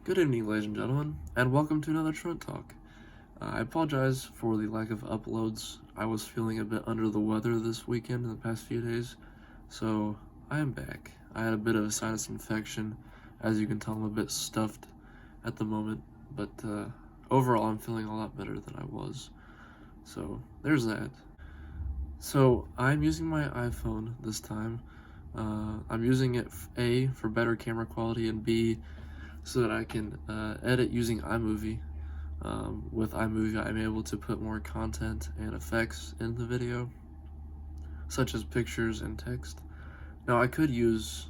Good evening, ladies and gentlemen, and welcome to another Trent Talk. I apologize for the lack of uploads. I was feeling a bit under the weather this weekend in the past few days, so I am back. I had a bit of a sinus infection. As you can tell, I'm a bit stuffed at the moment, but overall I'm feeling a lot better than I was. So there's that. So I'm using my iPhone this time. I'm using it, A, for better camera quality, and B, so that I can edit using iMovie. With iMovie, I'm able to put more content and effects in the video, such as pictures and text. Now, I could use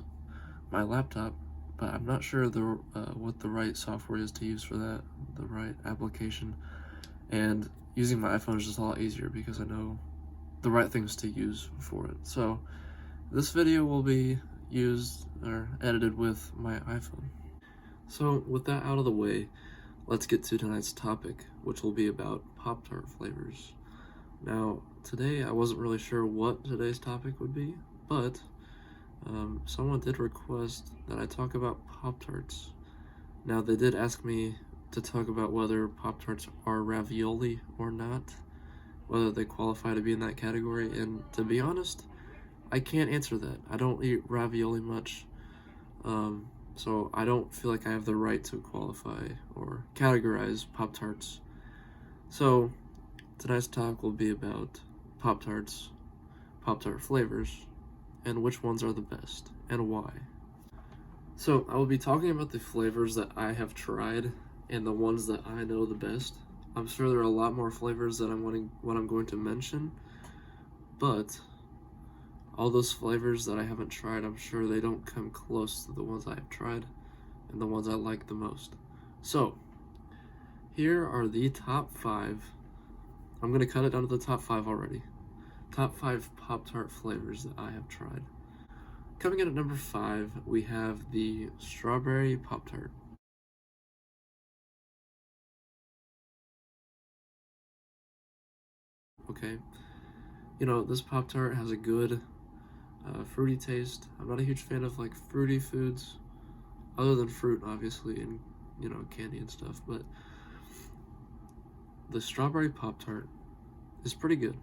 my laptop, but I'm not sure what the right software is to use for that, the right application. And using my iPhone is just a lot easier because I know the right things to use for it. So this video will be used or edited with my iPhone. So with that out of the way, let's get to tonight's topic, which will be about Pop-Tart flavors. Now, today I wasn't really sure what today's topic would be, but someone did request that I talk about Pop-Tarts. Now, they did ask me to talk about whether Pop-Tarts are ravioli or not, whether they qualify to be in that category, and to be honest, I can't answer that. I don't eat ravioli much, so I don't feel like I have the right to qualify or categorize Pop-Tarts. So tonight's talk will be about Pop-Tarts, Pop-Tart flavors, and which ones are the best and why. So I will be talking about the flavors that I have tried and the ones that I know the best. I'm sure there are a lot more flavors that I'm going to mention, but all those flavors that I haven't tried, I'm sure they don't come close to the ones I have tried and the ones I like the most. So, here are the top 5. I'm going to cut it down to the top 5 already. Top 5 Pop-Tart flavors that I have tried. Coming in at number 5, we have the strawberry Pop-Tart. Okay, you know, this Pop-Tart has a good fruity taste. I'm not a huge fan of like fruity foods, other than fruit, obviously, and you know, candy and stuff, but the strawberry Pop-Tart is pretty good.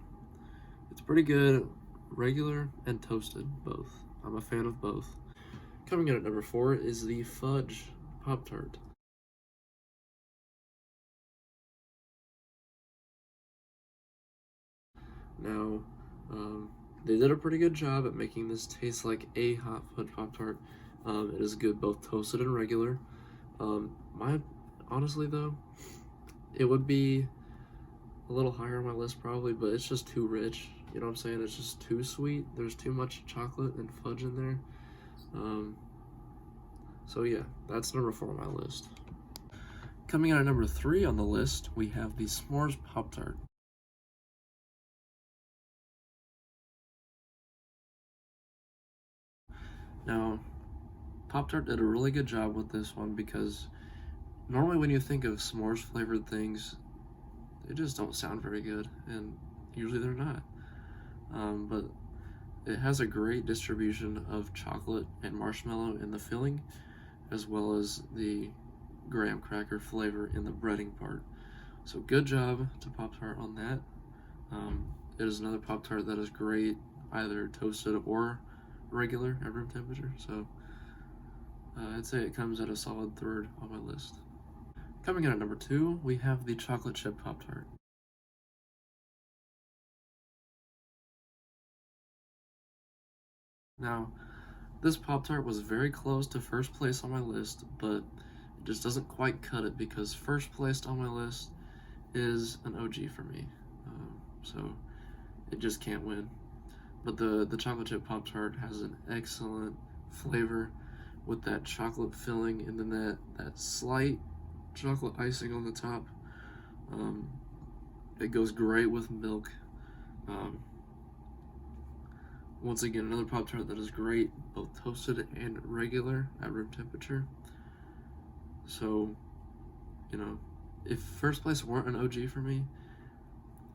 It's pretty good, regular and toasted, both. I'm a fan of both. Coming in at number 4 is the fudge Pop-Tart. Now, they did a pretty good job at making this taste like a hot fudge Pop-Tart. It is good both toasted and regular. Honestly though, it would be a little higher on my list probably, but it's just too rich. You know what I'm saying? It's just too sweet. There's too much chocolate and fudge in there. So yeah, that's number 4 on my list. Coming in at number 3 on the list, we have the s'mores Pop-Tart. Now, Pop-Tart did a really good job with this one because normally when you think of s'mores flavored things, they just don't sound very good, and usually they're not. But it has a great distribution of chocolate and marshmallow in the filling, as well as the graham cracker flavor in the breading part. So good job to Pop-Tart on that. It is another Pop-Tart that is great, either toasted or regular at room temperature. So I'd say it comes at a solid 3rd on my list. Coming in at number 2, we have the chocolate chip Pop-Tart. Now, this Pop-Tart was very close to first place on my list, but it just doesn't quite cut it because first place on my list is an OG for me. So it just can't win. But the chocolate chip Pop-Tart has an excellent flavor with that chocolate filling and then that slight chocolate icing on the top. It goes great with milk. Once again, another Pop-Tart that is great, both toasted and regular at room temperature. So, you know, if first place weren't an OG for me,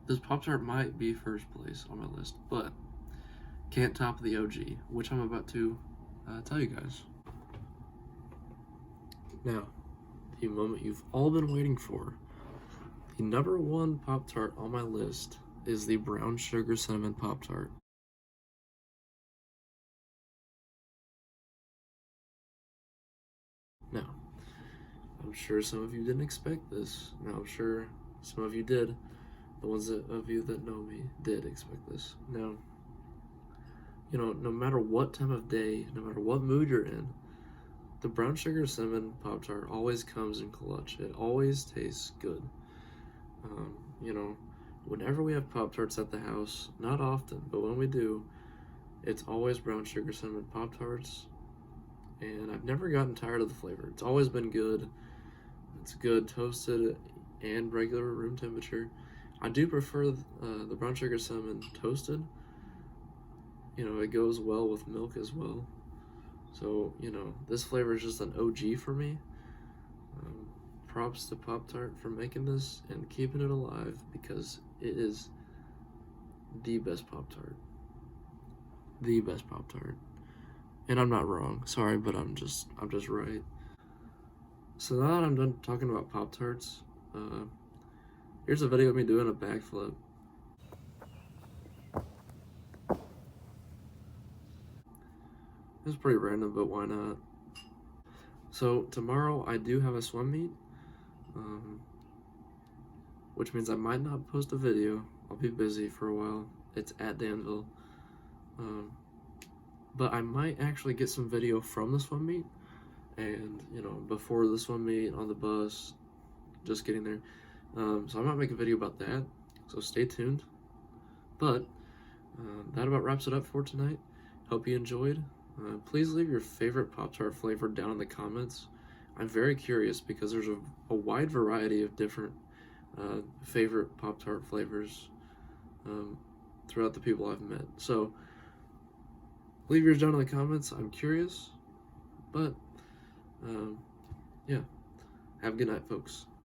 this Pop-Tart might be first place on my list, but can't top the OG, which I'm about to tell you guys. Now, the moment you've all been waiting for. The number one Pop-Tart on my list is the brown sugar cinnamon Pop-Tart. Now, I'm sure some of you didn't expect this. Now, I'm sure some of you did. The ones of you that know me did expect this. Now, no matter what time of day, no matter what mood you're in, the brown sugar cinnamon Pop-Tart always comes in clutch. It always tastes good. You know, whenever we have Pop-Tarts at the house, not often, but when we do, it's always brown sugar cinnamon Pop-Tarts. And I've never gotten tired of the flavor. It's always been good. It's good toasted and regular room temperature. I do prefer the brown sugar cinnamon toasted. It goes well with milk as well. So, this flavor is just an OG for me. Props to Pop-Tart for making this and keeping it alive, because it is the best Pop-Tart. The best Pop-Tart. And I'm not wrong. Sorry, but I'm just right. So now that I'm done talking about Pop-Tarts, here's a video of me doing a backflip. It's pretty random, but why not? So tomorrow I do have a swim meet, which means I might not post a video. I'll be busy for a while. It's at Danville. But I might actually get some video from the swim meet, and before the swim meet, on the bus, just getting there. So I might make a video about that, so stay tuned. But that about wraps it up for tonight. Hope you enjoyed. Please leave your favorite Pop-Tart flavor down in the comments. I'm very curious, because there's a wide variety of different favorite Pop-Tart flavors throughout the people I've met. So leave yours down in the comments. I'm curious. But yeah, have a good night, folks.